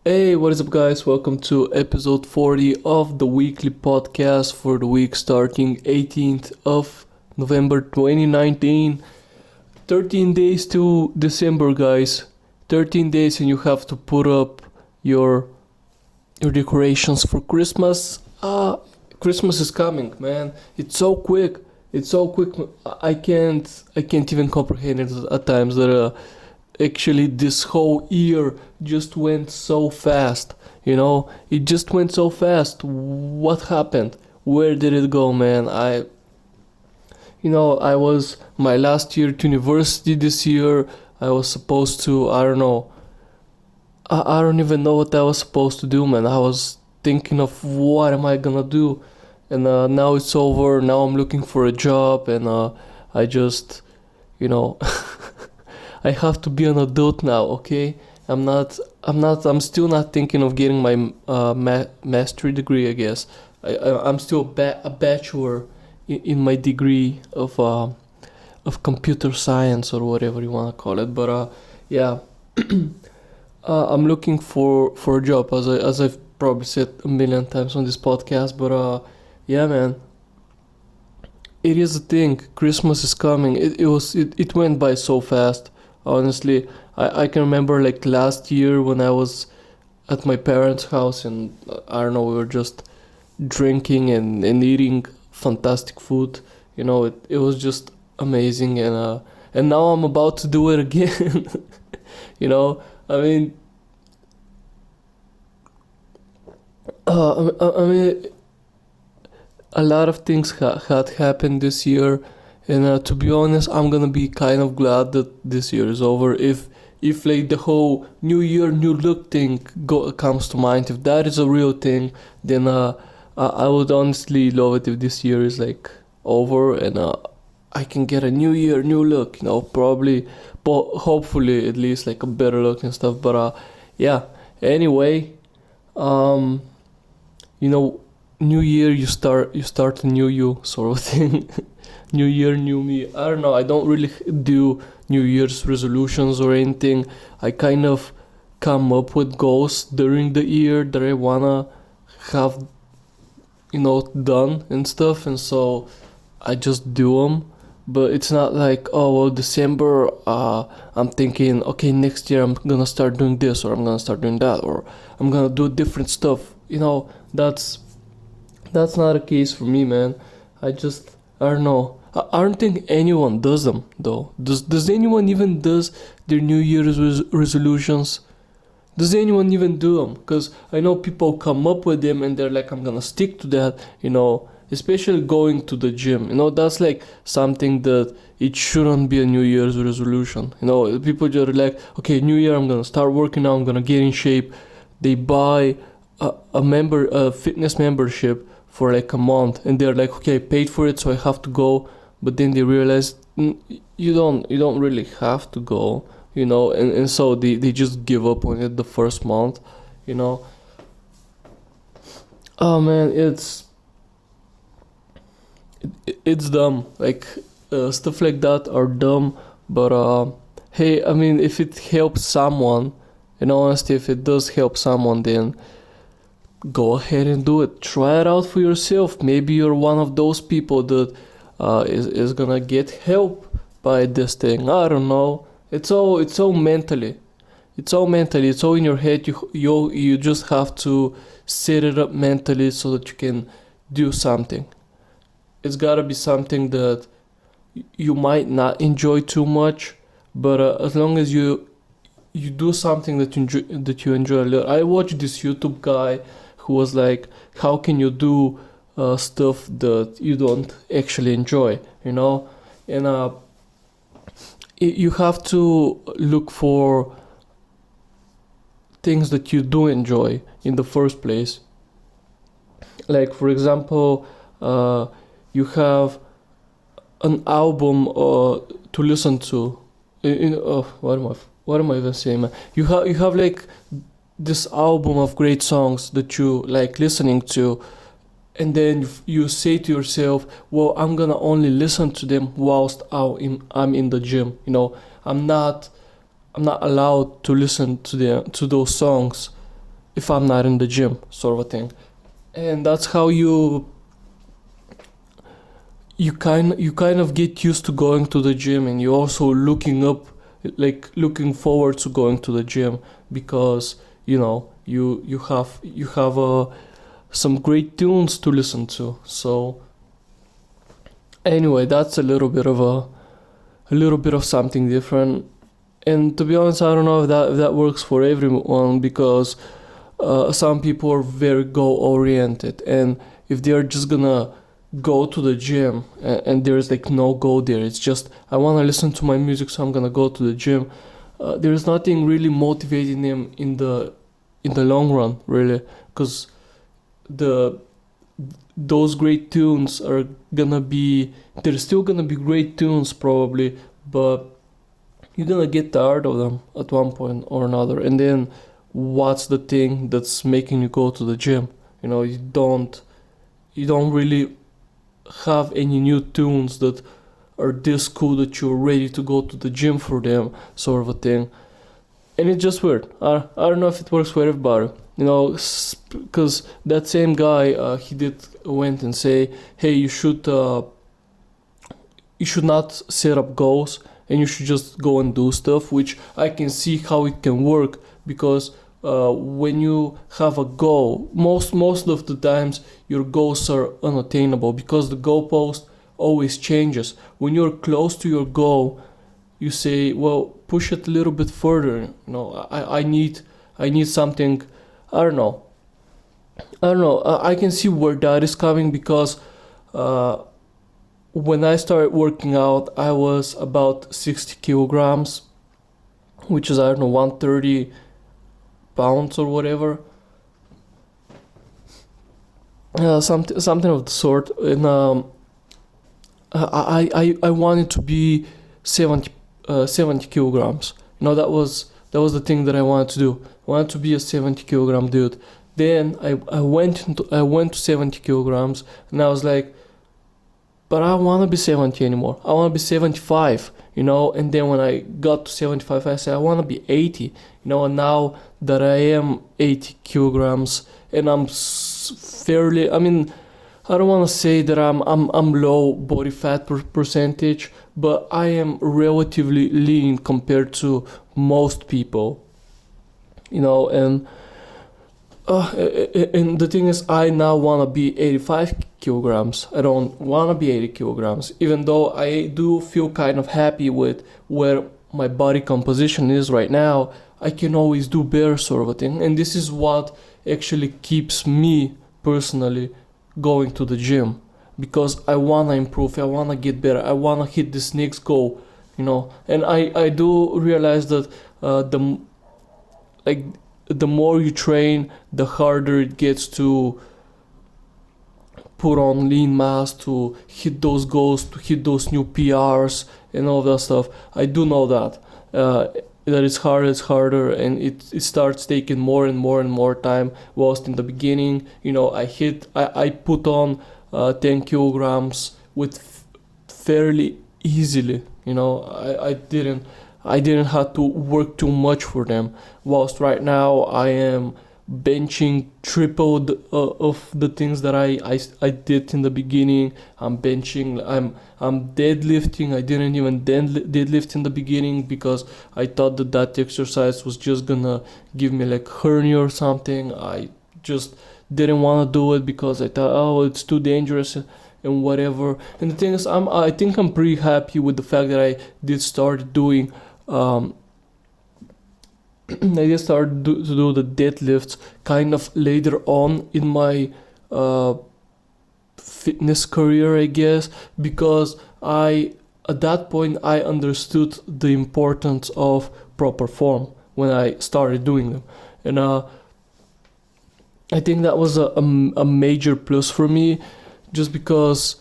Hey, what is up, guys? Welcome to episode 40 of the weekly podcast for the week starting 18th of November 2019. 13 days to December, guys. 13 days, and you have to put up your decorations for Christmas. Christmas is coming, man. It's so quick. It's so quick. I can't even comprehend it at times that actually this whole year just went so fast. It just went so fast. What happened? Where did it go, man? I was my last year to university this year. I was supposed to, I don't know. I don't even know what I was supposed to do, man. I was thinking of what am I gonna do, and now it's over. Now I'm looking for a job, and I just, you know, I have to be an adult now. Okay, I'm still not thinking of getting my mastery degree. I guess I'm still a bachelor in my degree of computer science or whatever you wanna call it. But yeah. I'm looking for a job, as I've probably said a million times on this podcast. But yeah, man, it is a thing. Christmas is coming. It went by so fast. Honestly, I can remember like last year when I was at my parents' house, and I don't know, we were just drinking and eating fantastic food. It was just amazing, and now I'm about to do it again. you know I mean, I mean, a lot of things had happened this year, and to be honest, I'm gonna be kind of glad that this year is over. If like the whole New Year, New Look thing comes to mind, if that is a real thing, then I would honestly love it if this year is like over, and I can get a New Year, New Look. Probably, but hopefully at least like a better look and stuff. But yeah. Anyway, um new year, you start a new you, sort of thing. New year, new me. I don't know, I don't really do New Year's resolutions or anything. I kind of come up with goals during the year that I wanna have done and stuff, and so I just do them. But it's not like, oh well, December, I'm thinking, okay, next year I'm gonna start doing this, or I'm gonna start doing that, or I'm gonna do different stuff. That's not a case for me, man. I don't know. I don't think anyone does them though. Does anyone even does their New Year's resolutions? Does anyone even do them? Because I know people come up with them and they're like, I'm gonna stick to that. Especially going to the gym. That's like something that it shouldn't be a New Year's resolution. People just like, okay, New Year, I'm gonna start working out. I'm gonna get in shape. They buy a fitness membership for like a month, and they're like, okay, I paid for it, so I have to go. But then they realize, you don't really have to go. And so they just give up on it the first month. you know oh man, it's dumb. Like, stuff like that are dumb. But hey, I mean, if it helps someone, honestly, if it does help someone, then go ahead and do it. Try it out for yourself. Maybe you're one of those people that is gonna get help by this thing. I don't know. It's all mentally. It's all in your head. You just have to set it up mentally so that you can do something. It's gotta be something that you might not enjoy too much, but as long as you do something that you enjoy a lot. I watched this YouTube guy who was like, how can you do stuff that you don't actually enjoy, and you have to look for things that you do enjoy in the first place. Like, for example, you have an album to listen to. What am I even saying, man? You have like this album of great songs that you like listening to, and then you say to yourself, well, I'm gonna only listen to them whilst I'm in the gym. I'm not allowed to listen to those songs if I'm not in the gym, sort of a thing. And that's how you kind of get used to going to the gym, and you're also looking forward to going to the gym, because you have some great tunes to listen to. So anyway, that's a little bit of something different. And to be honest, I don't know if that works for everyone, because some people are very goal oriented, and if they're just gonna go to the gym, and there's like no goal there, it's just I want to listen to my music, so I'm gonna go to the gym. There's nothing really motivating them in the long run, really, because the those great tunes are gonna be they're still gonna be great tunes probably, but you're gonna get tired of them at one point or another. And then what's the thing that's making you go to the gym? You don't really have any new tunes that are this cool that you're ready to go to the gym for them, sort of a thing. And it's just weird. I don't know if it works for everybody, because that same guy, he did went and say, hey, you should not set up goals, and you should just go and do stuff, which I can see how it can work, because when you have a goal, most of the times your goals are unattainable, because the goalpost always changes. When you're close to your goal, you say, well, push it a little bit further. I need something. I don't know. I can see where that is coming, because uh, when I started working out, I was about 60 kilograms, which is, I don't know, 130 pounds or whatever, something of the sort. And I wanted to be 70 kilograms. That was the thing that I wanted to do. I wanted to be a 70 kilogram dude. Then I went to 70 kilograms, and I was like, but I don't want to be 70 anymore. I want to be 75, And then when I got to 75, I said I want to be 80, And now that I am 80 kilograms, and I'm fairly, I mean, I don't want to say that I'm low body fat percentage, but I am relatively lean compared to most people, and and the thing is, I now want to be 85 kilograms. I don't want to be 80 kilograms, even though I do feel kind of happy with where my body composition is right now. I can always do better, sort of a thing. And this is what actually keeps me personally going to the gym, because I want to improve, I want to get better, I want to hit this next goal. And I do realize that like the more you train, the harder it gets to put on lean mass, to hit those goals, to hit those new PRs and all that stuff. I do know that it's harder, and it starts taking more and more and more time. Whilst in the beginning, I put on 10 kilograms with fairly easily. I didn't have to work too much for them. Whilst right now I am benching triple of the things that I did in the beginning. I'm deadlifting. I didn't even deadlift in the beginning, because I thought that exercise was just gonna give me like hernia or something. I just didn't want to do it, because I thought, oh, it's too dangerous and whatever. And the thing is, I think I'm pretty happy with the fact that I did start doing I just started to do the deadlifts kind of later on in my fitness career, I guess, because at that point I understood the importance of proper form when I started doing them. And I think that was a major plus for me, just because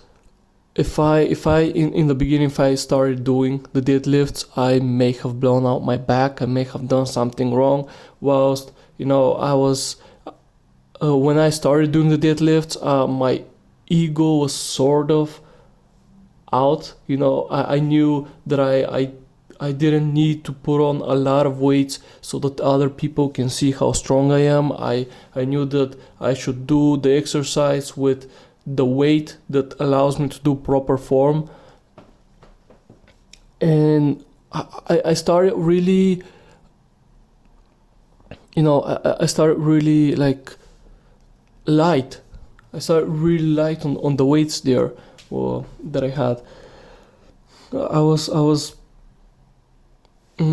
if I in the beginning, if I started doing the deadlifts, I may have blown out my back, I may have done something wrong. Whilst I was when I started doing the deadlifts, my ego was sort of out. I knew that I didn't need to put on a lot of weights so that other people can see how strong I am. I knew that I should do the exercise with the weight that allows me to do proper form. And I started really, I started really like light. I started really light on the weights there, that I had. I was I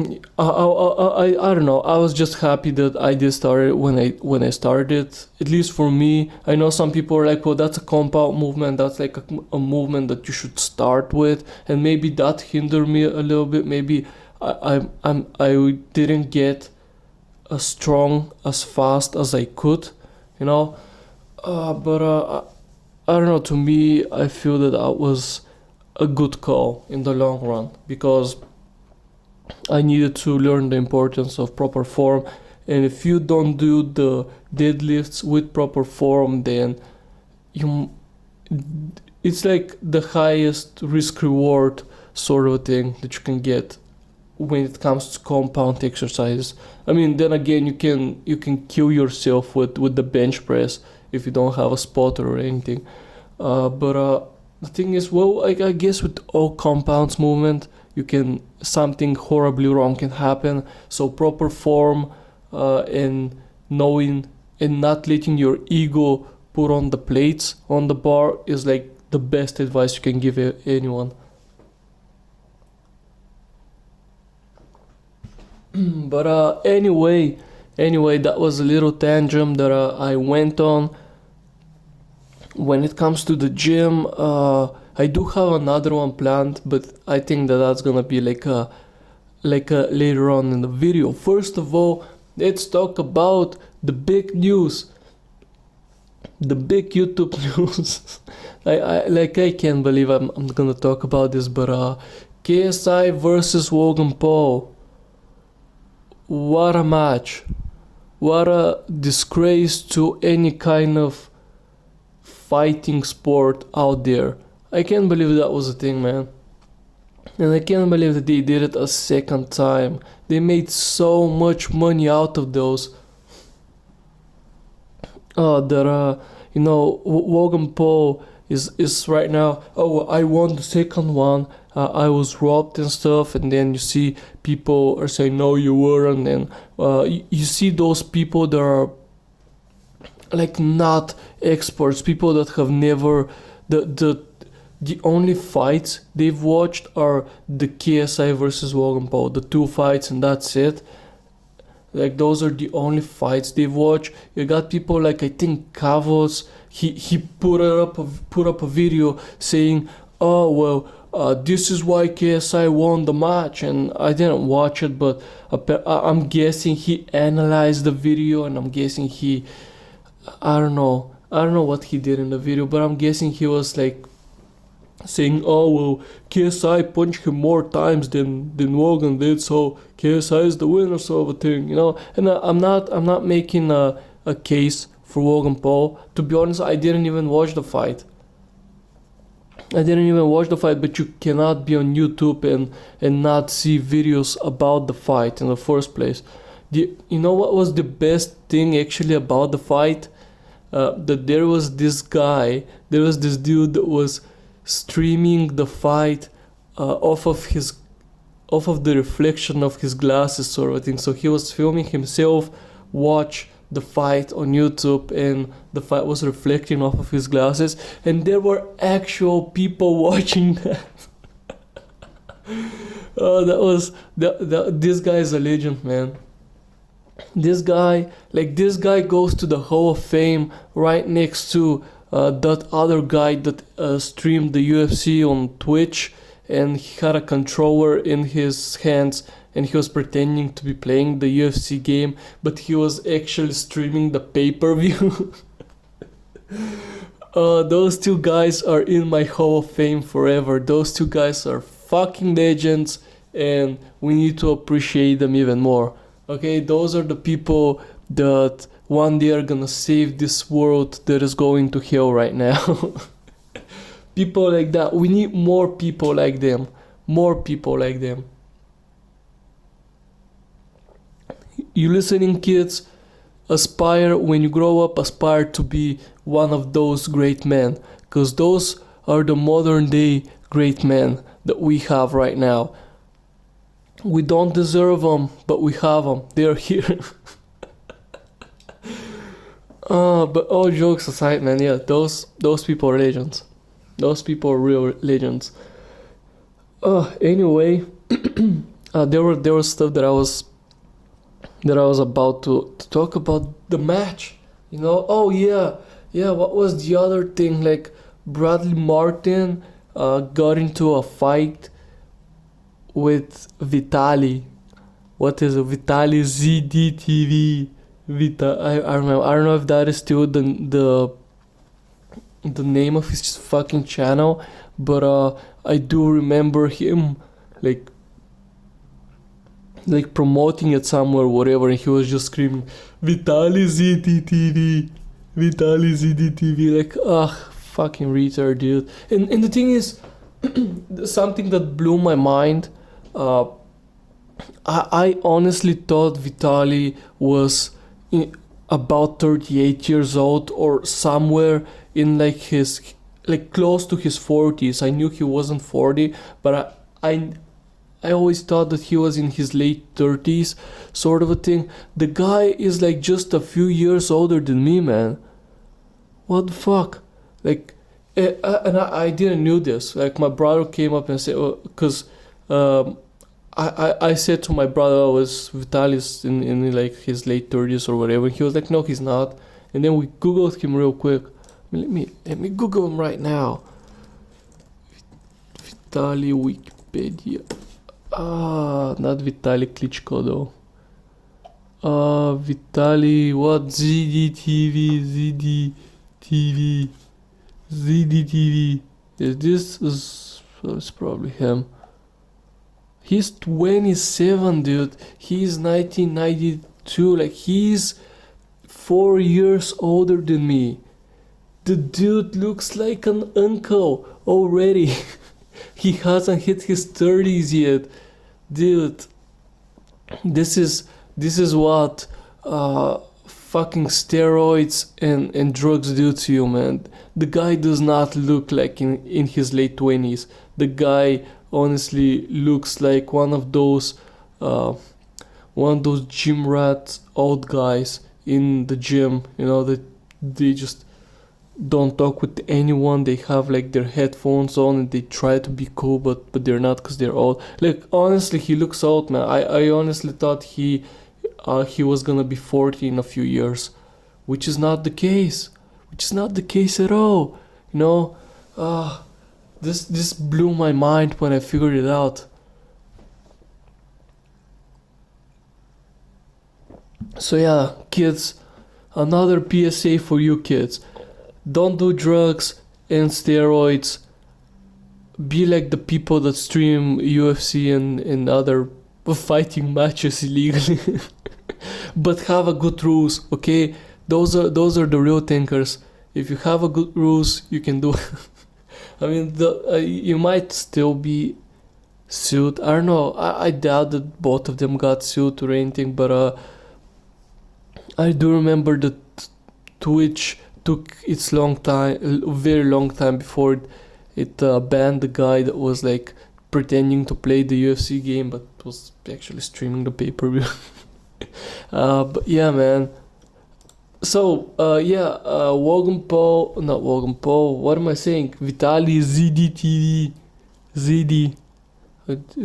don't know. I was just happy that I did start it when I started. At least for me, I know some people are like, "Well, that's a compound movement. That's like a movement that you should start with," and maybe that hindered me a little bit. Maybe I didn't get as strong as fast as I could, you know. But I don't know. To me, I feel that was a good call in the long run because I needed to learn the importance of proper form. And if you don't do the deadlifts with proper form, then you it's like the highest risk reward sort of thing that you can get when it comes to compound exercises. I mean, then again, you can kill yourself with the bench press if you don't have a spotter or anything. But the thing is, well, I guess with all compounds movement, something horribly wrong can happen. So proper form, and knowing and not letting your ego put on the plates on the bar is like the best advice you can give anyone. But anyway, that was a little tangent that I went on. When it comes to the gym, I do have another one planned, but I think that's gonna be like a later on in the video. First of all, let's talk about the big news, the big YouTube news. I can't believe I'm gonna talk about this, but KSI versus Logan Paul. What a match! What a disgrace to any kind of fighting sport out there. I can't believe that was a thing, man. And I can't believe that they did it a second time. They made so much money out of those. Logan Paul is right now. Oh, I won the second one. I was robbed and stuff, and then you see people are saying no, you weren't, and you see those people that are like not experts, people that have never the only fights they've watched are the KSI versus Logan Paul, the two fights, and that's it. Like those are the only fights they've watched. You got people like I think Cavos. He put up a video saying, "Oh well, this is why KSI won the match," and I didn't watch it, but I'm guessing he analyzed the video, and I'm guessing I don't know what he did in the video, but I'm guessing he was like saying, "Oh well, KSI punched him more times than Logan did, so KSI is the winner," sort of a thing, you know. And I'm not making a case for Logan Paul. To be honest, I didn't even watch the fight. But you cannot be on YouTube and not see videos about the fight in the first place. You know what was the best thing actually about the fight? That there was this dude that was streaming the fight off of the reflection of his glasses sort of thing. So he was filming himself watch the fight on YouTube, and the fight was reflecting off of his glasses, and there were actual people watching that. This guy is a legend, man. This guy goes to the Hall of Fame right next to that other guy that streamed the UFC on Twitch, and he had a controller in his hands, and he was pretending to be playing the UFC game, but he was actually streaming the pay-per-view. Those two guys are in my Hall of Fame forever. Those two guys are fucking legends, and we need to appreciate them even more. Okay, those are the people that one day are gonna save this world that is going to hell right now. People like that. We need more people like them. More people like them. You listening, kids? Aspire, when you grow up, aspire to be one of those great men, because those are the modern day great men that we have right now. We don't deserve them, but we have them. They're here. But all jokes aside, man, yeah, those people are legends. Those people are real legends. Anyway, there was stuff that I was about to talk about the match. You know, oh yeah, yeah. What was the other thing? Like Bradley Martin got into a fight with Vitali. What is it? Vitali ZDTV. I remember. I don't know if that is still the name of his fucking channel, but I do remember him like promoting it somewhere, whatever, and he was just screaming, Vitali ZDTV, Vitali ZDTV, like, fucking retard, dude. And the thing is, something that blew my mind, I honestly thought Vitali was about 38 years old or somewhere in like his, like close to his 40s. I knew he wasn't 40, but I always thought that he was in his late 30s, sort of a thing. The guy is like just a few years older than me, man. What the fuck? Like, and I didn't knew this. Like, my brother came up and said, because I said to my brother, I was Vitalis in like his late 30s or whatever. He was like, no, he's not. And then we Googled him real quick. Let me Google him right now. Vitali Wikipedia. Not Vitali Klitschko though. Vitali, what? ZDTV. This is it's probably him. He's 27, dude. He's 1992. Like, he's 4 years older than me. The dude looks like an uncle already. He hasn't hit his 30s yet. Dude, this is what fucking steroids and drugs do to you, man. The guy does not look like in his late 20s. The guy honestly looks like one of those gym rat old guys in the gym, you know, that they just don't talk with anyone. They have like their headphones on and they try to be cool, but they're not because they're old. Like, honestly, he looks old, man. I honestly thought he was gonna be 40 in a few years, which is not the case. At all. You know, this blew my mind when I figured it out. So yeah, kids, another PSA for you kids. Don't do drugs and steroids. Be like the people that stream UFC and other fighting matches illegally. But have a good rules, okay? Those are the real thinkers. If you have a good rules, you can do. I mean, you might still be sued. I don't know. I doubt that both of them got sued or anything, but I do remember that Twitch took its very long time before it banned the guy that was like pretending to play the UFC game but was actually streaming the pay-per-view. But yeah, man. So not Logan Paul, what am I saying? Vitali ZD.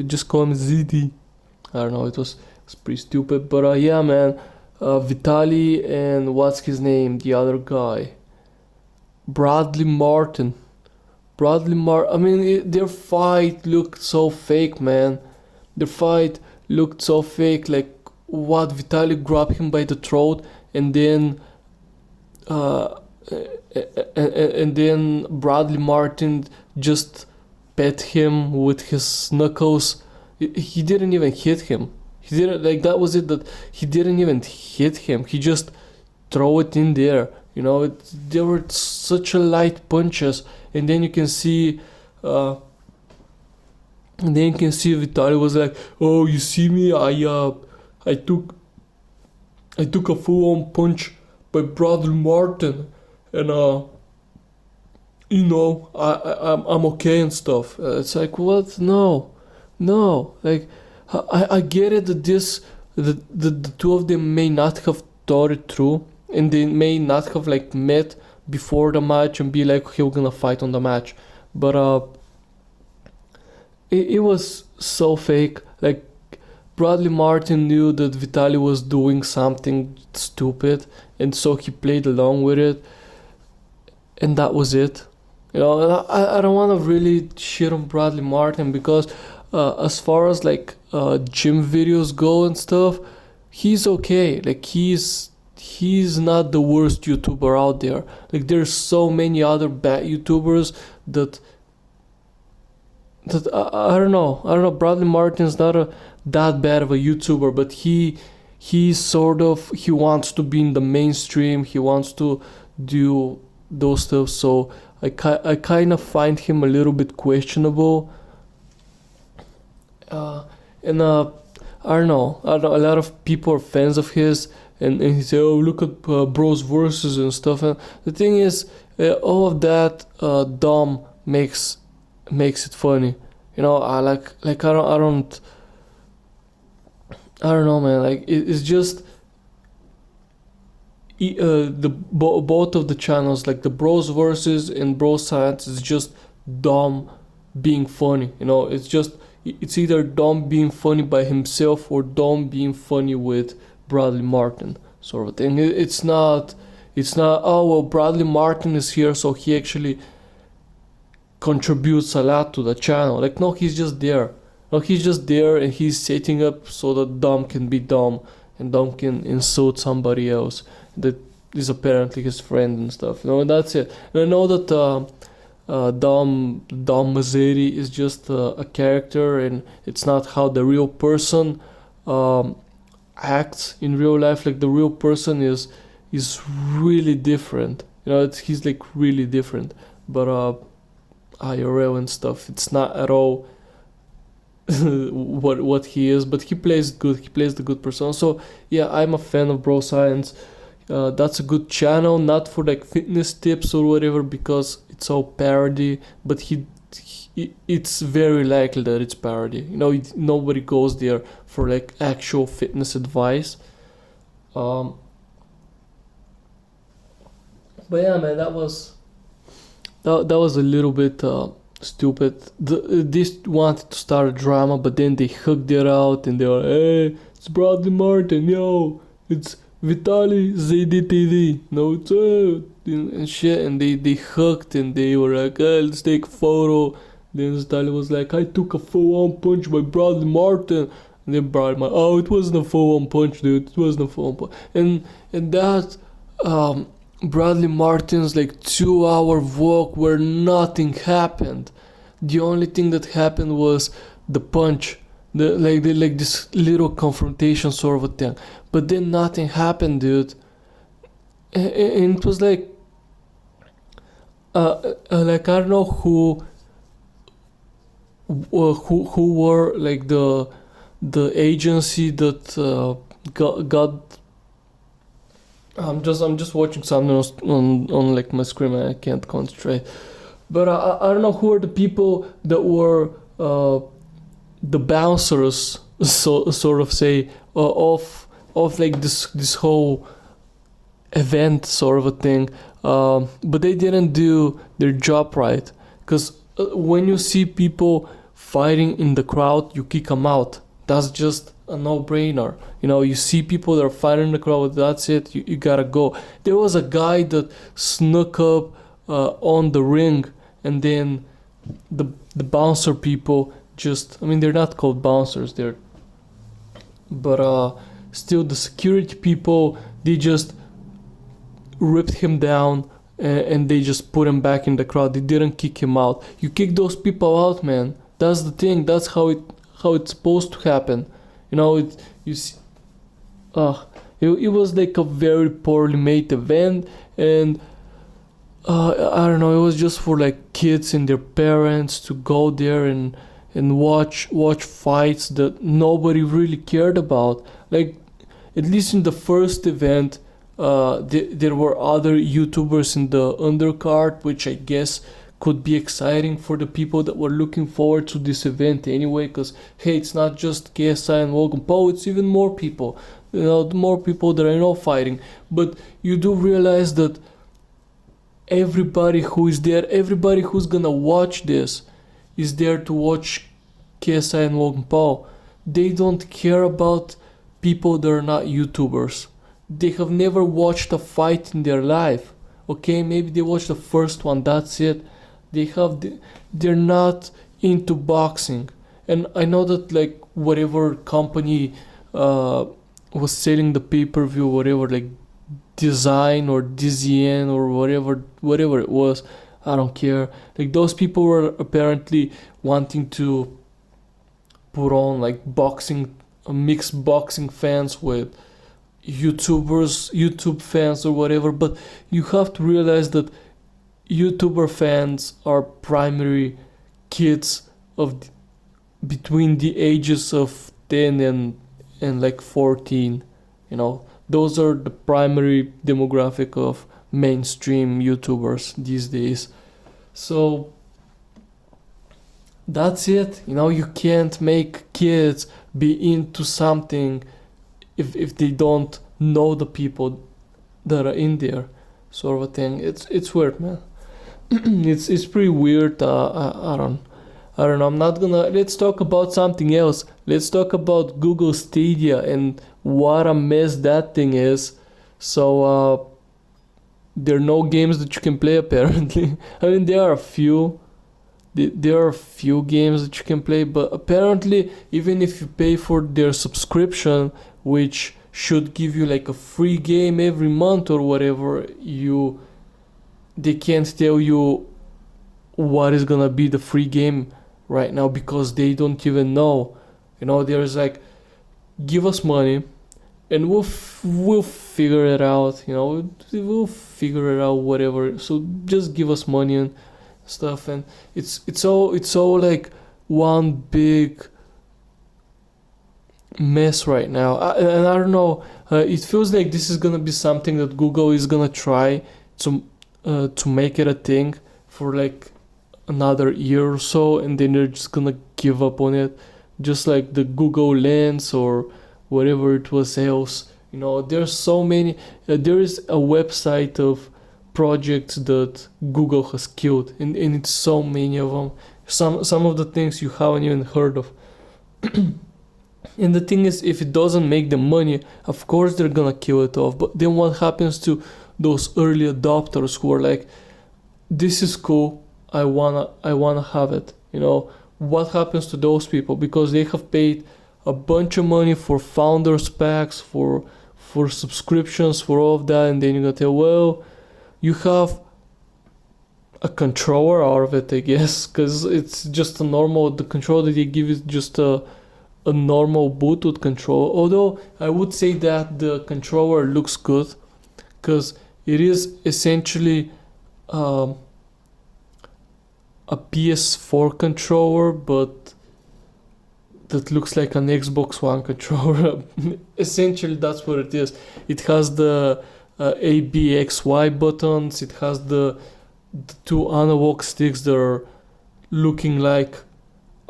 Just call him ZD. I don't know, it's pretty stupid, but yeah, man. Vitali and what's his name? The other guy, Bradley Martin. I mean, their fight looked so fake, man. Their fight looked so fake. Like, what? Vitali grabbed him by the throat, and then Bradley Martin just pet him with his knuckles. He didn't even hit him. He didn't, like, that was it, that he didn't even hit him. He just throw it in there. You know, they were such a light punches, and then you can see Vitali was like, "Oh, you see me? I took I took a full-on punch by Bradley Martin, and I'm okay and stuff. It's like, what? No, no. Like, I get it that the two of them may not have thought it through, and they may not have like met before the match and be like, okay, we're gonna fight on the match. But it was so fake. Like, Bradley Martin knew that Vitali was doing something stupid, and so he played along with it, and that was it. And I don't want to really shit on Bradley Martin because, as far as like gym videos go and stuff, he's okay. Like, he's not the worst YouTuber out there. Like, there's so many other bad YouTubers that I don't know. Bradley Martin's not that bad of a YouTuber, but he sort of, he wants to be in the mainstream. He wants to do those stuff. So I kind of find him a little bit questionable. And I don't know. A lot of people are fans of his, and he say, oh, look at Bros versus and stuff. And the thing is, all of that dumb makes it funny. I like I don't know, man. Like, it's just both of the channels, like the Bros versus and Bros Science, is just Dom being funny. It's either Dom being funny by himself or Dom being funny with Bradley Martin, sort of thing. It's not, oh well, Bradley Martin is here, so he actually contributes a lot to the channel. Like, no, he's just there. No, he's just there, and he's setting up so that Dom can be Dom, and Dom can insult somebody else that is apparently his friend and stuff. And that's it. And I know that Dom Mazzetti is just a character, and it's not how the real person acts in real life. Like, the real person is really different. He's like really different. But IRL and stuff, it's not at all what he is. But he plays good. He plays the good person. So yeah, I'm a fan of Bro Science. That's a good channel, not for like fitness tips or whatever, because it's all parody. But it's very likely that it's parody. Nobody goes there for like actual fitness advice. But yeah, man, that was a little bit stupid. This wanted to start a drama, but then they hugged it out, and they were, hey, it's Bradley Martin, yo, it's Vitali ZDTV, no, it's and shit, and they hugged, and they were like, hey, let's take a photo. Then Vitali was like, I took a full-on punch by Bradley Martin. And then Bradley Martin, oh, it wasn't a full-on punch, dude, it wasn't a full-on punch. And that Bradley Martin's like 2-hour walk where nothing happened. The only thing that happened was the punch, like this little confrontation sort of a thing. But then nothing happened, dude. And it was like, I don't know who were like the agency that got. I'm just watching something on like my screen, and I can't concentrate. But I don't know who are the people that were the bouncers, sort of say, of like this whole event sort of a thing. But they didn't do their job right, because when you see people fighting in the crowd, you kick them out. That's just a no-brainer. You see people that are fighting in the crowd, that's it, you gotta go. There was a guy that snuck up on the ring, and then the bouncer people they're not called bouncers, but still the security people, they just ripped him down, and they just put him back in the crowd. They didn't kick him out. You kick those people out, man. That's the thing. That's how it's supposed to happen. It was like a very poorly made event, and I don't know, it was just for like kids and their parents to go there and watch fights that nobody really cared about. Like, at least in the first event, there were other YouTubers in the undercard, which I guess could be exciting for the people that were looking forward to this event anyway. Because hey, it's not just KSI and Logan Paul; it's even more people. The more people that I know fighting. But you do realize that everybody who is there, everybody who's gonna watch this, is there to watch KSI and Logan Paul. They don't care about people that are not YouTubers. They have never watched a fight in their life. Okay, maybe they watched the first one, that's it. They're not into boxing. And I know that like whatever company was selling the pay-per-view, whatever, like Design or DZN or whatever it was, I don't care. Like those people were apparently wanting to put on like boxing, mixed boxing fans with YouTube fans or whatever. But you have to realize that YouTuber fans are primary kids of between the ages of 10 and like 14. Those are the primary demographic of mainstream YouTubers these days. So that's it. You can't make kids be into something if they don't know the people that are in there, sort of a thing. It's weird, man. it's pretty weird. I don't know. I'm not gonna. Let's talk about something else. Let's talk about Google Stadia and what a mess that thing is. So there are no games that you can play apparently. I mean, there are a few. There are a few games that you can play, but apparently, even if you pay for their subscription, which should give you like a free game every month or whatever, they can't tell you what is gonna be the free game right now because they don't even know. There's like, give us money and we'll figure it out. We'll figure it out, whatever. So just give us money and stuff. And it's all like one big mess right now. And I don't know. It feels like this is gonna be something that Google is gonna try to make it a thing for like another year or so, and then they're just gonna give up on it, just like the Google Lens or whatever it was else. There's so many. There is a website of projects that Google has killed, and it's so many of them. Some of the things you haven't even heard of. And the thing is, if it doesn't make them money, of course they're gonna kill it off. But then what happens to those early adopters who are like, this is cool, I wanna have it. What happens to those people? Because they have paid a bunch of money for founders packs, for subscriptions, for all of that, and then you're gonna tell, well, you have a controller out of it, I guess, because it's just the controller that they give is just a normal Bluetooth controller. Although I would say that the controller looks good, because it is essentially a PS4 controller, but that looks like an Xbox One controller. Essentially, that's what it is. It has the ABXY buttons. It has the two analog sticks that are looking like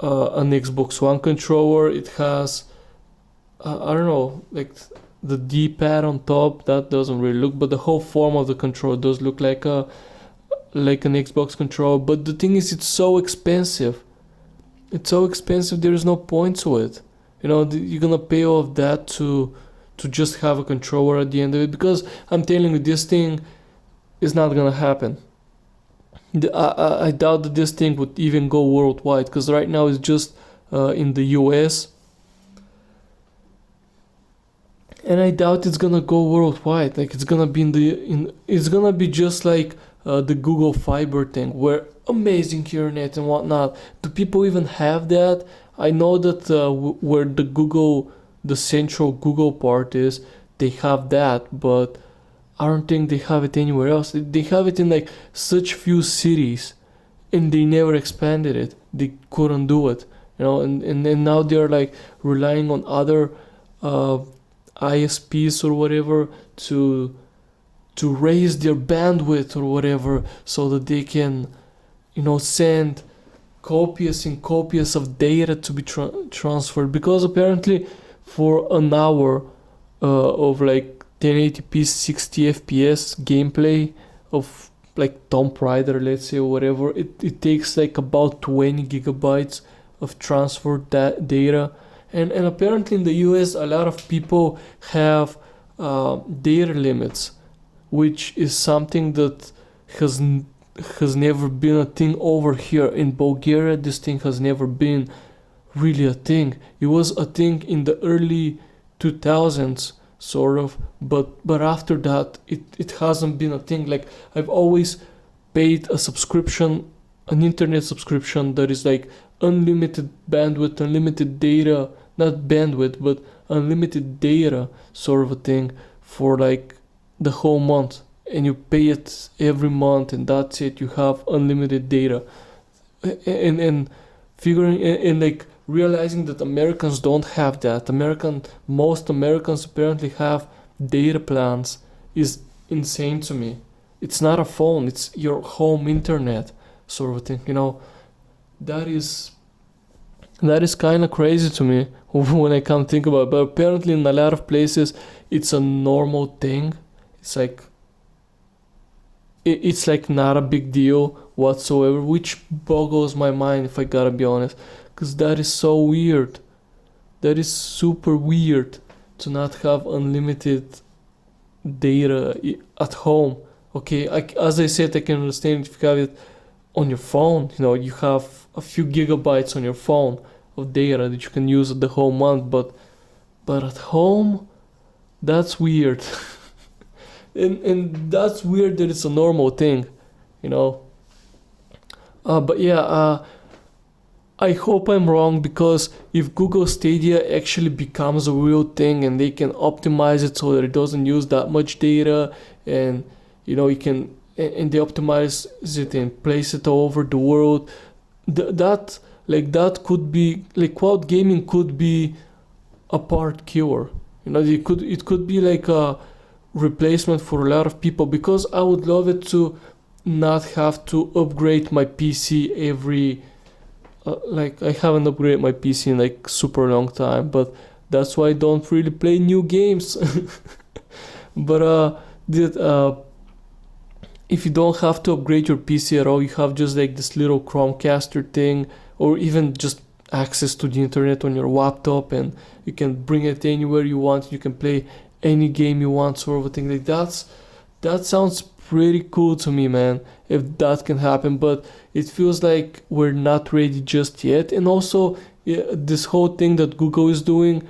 an Xbox One controller. It has, I don't know, like the D-pad on top. That doesn't really look, but the whole form of the controller does look like an Xbox controller. But the thing is, it's so expensive. It's so expensive. There is no point to it. You're gonna pay all of that to just have a controller at the end of it. Because I'm telling you, this thing is not gonna happen. I doubt that this thing would even go worldwide, because right now it's just in the US, and I doubt it's gonna go worldwide. Like it's gonna be it's gonna be just like the Google Fiber thing, where amazing internet and whatnot. Do people even have that? I know that where the central Google part is, they have that, but I don't think they have it anywhere else. They have it in like such few cities, and they never expanded it. They couldn't do it, and now they're like relying on ISPs or whatever to raise their bandwidth or whatever, so that they can, send copious and copious of data to be transferred. Because apparently for an hour of like 1080p 60 fps gameplay of like Tomb Raider, let's say, or whatever, it takes like about 20 gigabytes of transferred data. And apparently in the US a lot of people have data limits, which is something that has never been a thing over here in Bulgaria. This thing has never been really a thing. It was a thing in the early 2000s, sort of, but after that it hasn't been a thing. Like, I've always paid a subscription, an internet subscription that is like unlimited bandwidth, unlimited data, not bandwidth but unlimited data sort of a thing, for like the whole month, and you pay it every month, and that's it. You have unlimited data. And figuring and like realizing that Americans don't have that. Most Americans apparently have data plans is insane to me. It's not a phone, it's your home internet sort of thing, that is kind of crazy to me when I come think about it. But apparently in a lot of places it's a normal thing. It's like not a big deal whatsoever, which boggles my mind, if I gotta be honest, because that is so weird. That is super weird to not have unlimited data at home. Okay, as I said, I can understand if you have it on your phone. You have a few gigabytes on your phone of data that you can use the whole month, but at home, that's weird. and that's weird that it's a normal thing, but yeah, I hope I'm wrong, because if Google Stadia actually becomes a real thing and they can optimize it so that it doesn't use that much data, and you can, and they optimize it and place it all over the world, that could be like, cloud gaming could be a part cure. It could be like a replacement for a lot of people, because I would love it to not have to upgrade my PC every like, I haven't upgraded my PC in like super long time, but that's why I don't really play new games. But if you don't have to upgrade your PC at all, you have just like this little Chromecaster thing, or even just access to the internet on your laptop, and you can bring it anywhere you want. You can play any game you want, sort of a thing. Like, that sounds pretty cool to me, man, if that can happen. But it feels like we're not ready just yet. And also, this whole thing that Google is doing,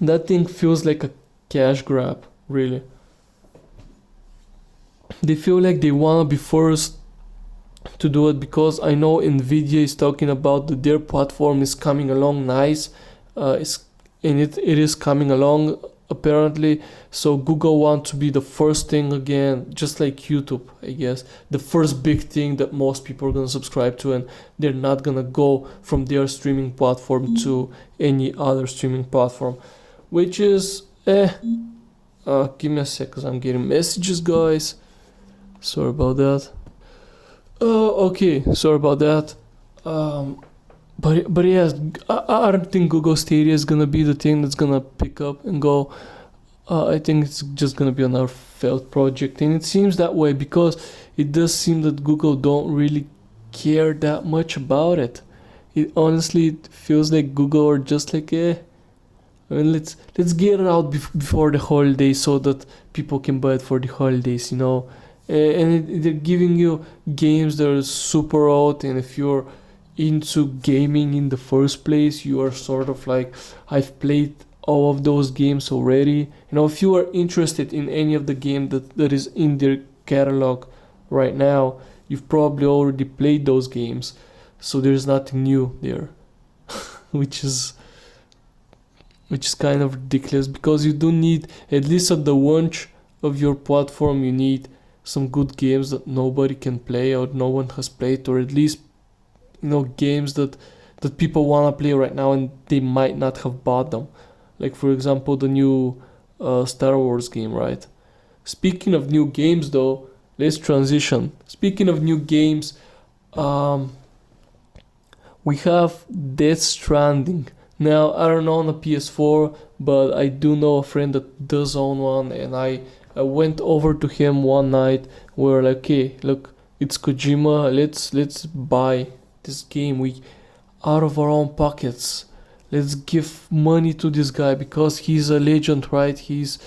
that thing feels like a cash grab, really. They feel like they wanna be first to do it, because I know Nvidia is talking about that their platform is coming along nice, it is coming along apparently. So Google wants to be the first thing again, just like YouTube, I guess, the first big thing that most people are gonna subscribe to, and they're not gonna go from their streaming platform to any other streaming platform, which is give me a sec, because I'm getting messages, guys. Sorry about that. Okay, sorry about that. But yes, I don't think Google Stadia is gonna be the thing that's gonna pick up and go. I think it's just gonna be another failed project, and it seems that way, because it does seem that Google don't really care that much about it. It honestly feels like Google are just like, I mean, let's get it out before the holidays so that people can buy it for the holidays, And they're giving you games that are super old, and if you're into gaming in the first place, you are sort of like, I've played all of those games already. If you are interested in any of the game that is in their catalog right now, you've probably already played those games, so there's nothing new there. which is kind of ridiculous, because you do need, at least at the launch of your platform, you need some good games that nobody can play or no one has played, or at least games that people want to play right now and they might not have bought them. like for example the new Star Wars game, right? Speaking of new games, though, let's transition. Speaking of new games, um, we have Death Stranding. Now, I don't own a PS4, but I do know a friend that does own one, and I went over to him one night. We were like, okay, look, it's Kojima. Let's buy this game. We out of our own pockets. Let's give money to this guy because he's a legend, right? He's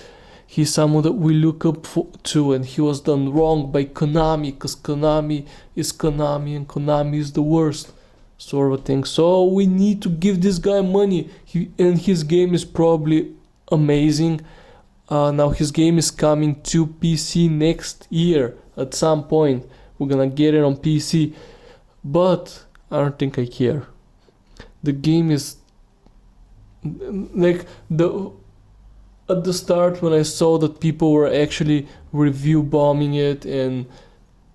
someone that we look up to, and he was done wrong by Konami because Konami is Konami, and Konami is the worst, sort of thing. So we need to give this guy money. And his game is probably amazing. Now his game is coming to PC next year at some point. We're gonna get it on PC, but I don't think I care. The game is like the at the start when I saw that people were actually review bombing it and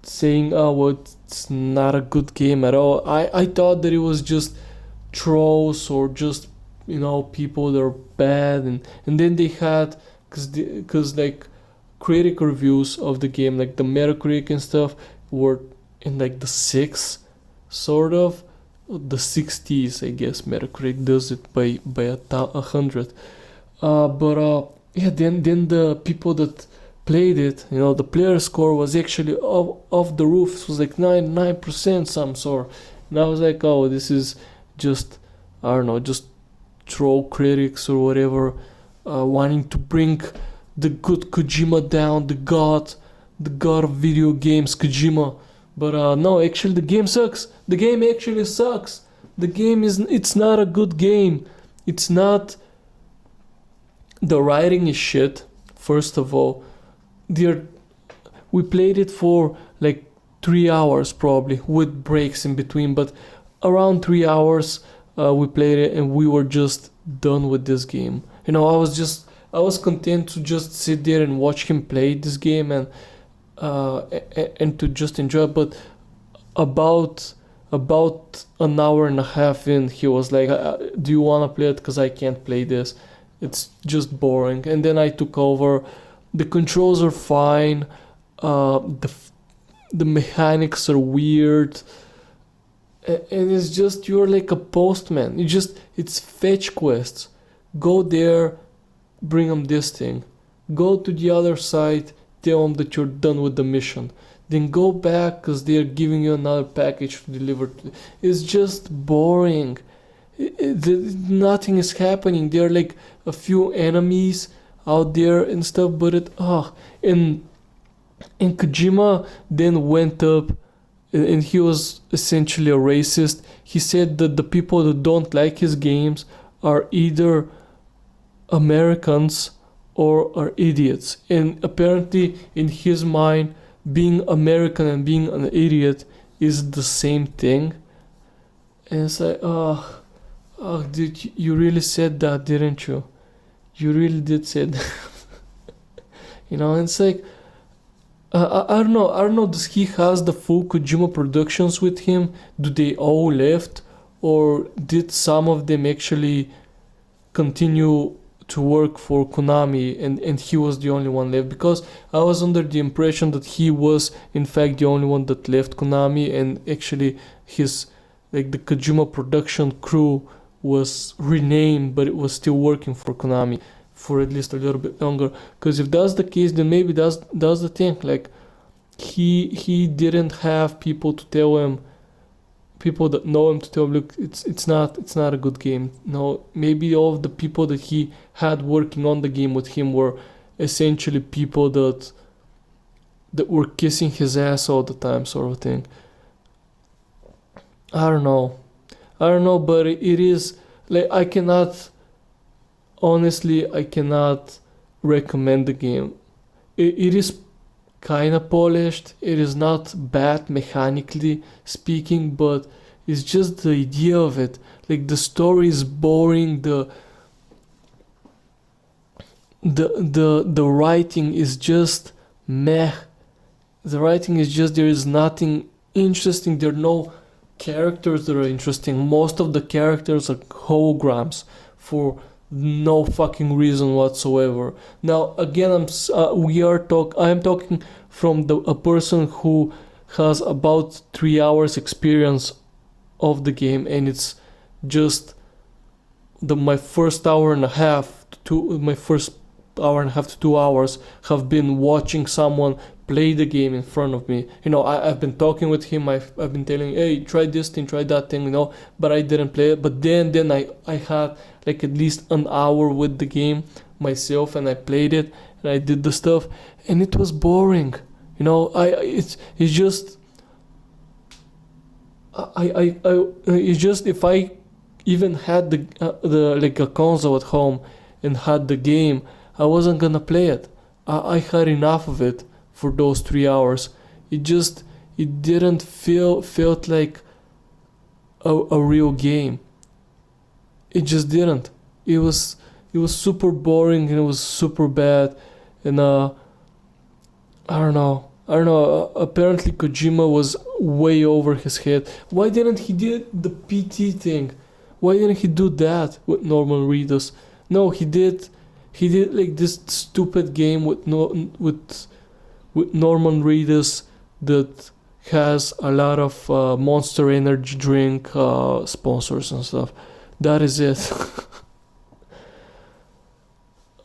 saying, oh, well, it's not a good game at all. I thought that it was just trolls or just, people that are bad. And then they had, because like critic reviews of the game, like the Metacritic and stuff, were in like the 6, sort of. The 60s, I guess. Metacritic does it by 100. Yeah, then the people that played it, the player score was actually off the roof. It was like 99% some sort. And I was like, oh, this is just, I don't know, just troll critics or whatever, wanting to bring the good Kojima down, the god of video games, Kojima. But no, actually the game sucks. The game actually sucks. It's not a good game. It's not. The writing is shit, first of all. We played it for like 3 hours probably, with breaks in between, but around 3 hours we played it and we were just done with this game. I was content to just sit there and watch him play this game and to just enjoy it. But about an hour and a half in, he was like, do you want to play it? Because I can't play this. It's just boring. And then I took over. The controls are fine. The mechanics are weird. And it's just, you're like a postman. It's fetch quests. Go there, bring them this thing. Go to the other side, tell them that you're done with the mission. Then go back because they're giving you another package to deliver. It's just boring. Nothing is happening. There are like a few enemies out there and stuff, but and Kojima then went up and he was essentially a racist. He said that the people that don't like his games are either Americans or are idiots. And apparently in his mind, being American and being an idiot is the same thing. And it's like, oh, dude, you really said that, didn't you? You really did say that. It's like, I don't know, does he has the full Kojima Productions with him? Do they all left? Or did some of them actually continue to work for Konami and he was the only one left? Because I was under the impression that he was in fact the only one that left Konami, and actually his, like, the Kojima production crew was renamed, but it was still working for Konami for at least a little bit longer. Because if that's the case, then maybe that's the thing. Like, he didn't have people to tell him, people that know him, to tell him, look, it's not a good game. No, maybe all of the people that he had working on the game with him were essentially people that were kissing his ass all the time, sort of thing. I don't know, but it is like, I cannot recommend the game. It is kind of polished. It is not bad mechanically speaking, but it's just the idea of it. Like, the story is boring. The writing is just meh. The writing is just, there is nothing interesting. There are no characters that are interesting. Most of the characters are holograms for no fucking reason whatsoever. Now again, I am talking from a person who has about 3 hours experience of the game, and it's just my first hour and a half to my first hour and a half to 2 hours have been watching someone play the game in front of me. I've been talking with him. I've been telling, hey, try this thing, try that thing, but I didn't play it. But then I had like at least an hour with the game myself, and I played it and I did the stuff, and it was boring. It's just it's just, if I even had the like a console at home and had the game, I wasn't gonna play it. I had enough of it for those 3 hours. It didn't felt like a real game. It just didn't. It was super boring, and it was super bad, and I don't know. Apparently Kojima was way over his head. Why didn't he do the PT thing? Why didn't he do that with Norman Reedus? No, he did like this stupid game with Norman Reedus that has a lot of Monster Energy drink sponsors and stuff. That is it.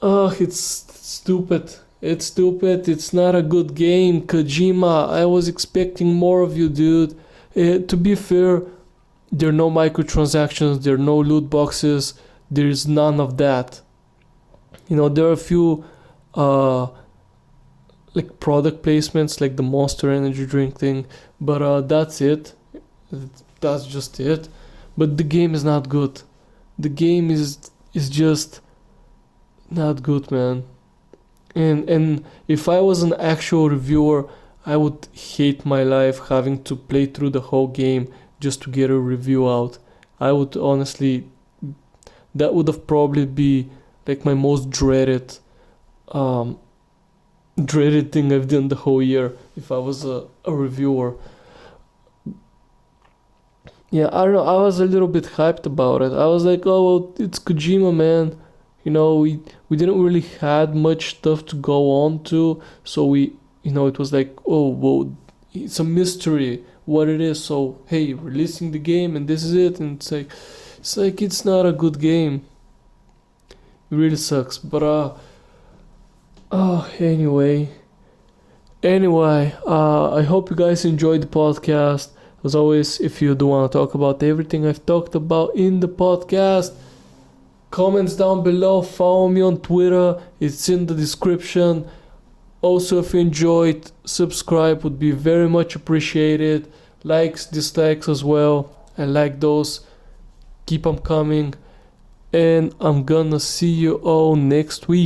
It's stupid. It's stupid. It's not a good game. Kojima, I was expecting more of you, dude. To be fair, there are no microtransactions, there are no loot boxes, there is none of that. There are a few like product placements, like the Monster Energy drink thing, but that's it. That's just it. But the game is not good. The game is just not good, man. And if I was an actual reviewer, I would hate my life having to play through the whole game just to get a review out. I would honestly, that would have probably be like my most dreaded thing I've done the whole year if I was a reviewer. Yeah, I don't know. I was a little bit hyped about it. I was like, oh, well, it's Kojima, man. We didn't really had much stuff to go on to, so it was like, oh, well, it's a mystery what it is. So hey, releasing the game and this is it, and it's not a good game. It really sucks. But anyway, I hope you guys enjoyed the podcast. As always, if you do want to talk about everything I've talked about in the podcast, comments down below. Follow me on Twitter, it's in the description. Also, if you enjoyed, subscribe would be very much appreciated. Likes, dislikes as well, I like those. Keep them coming, and I'm gonna see you all next week.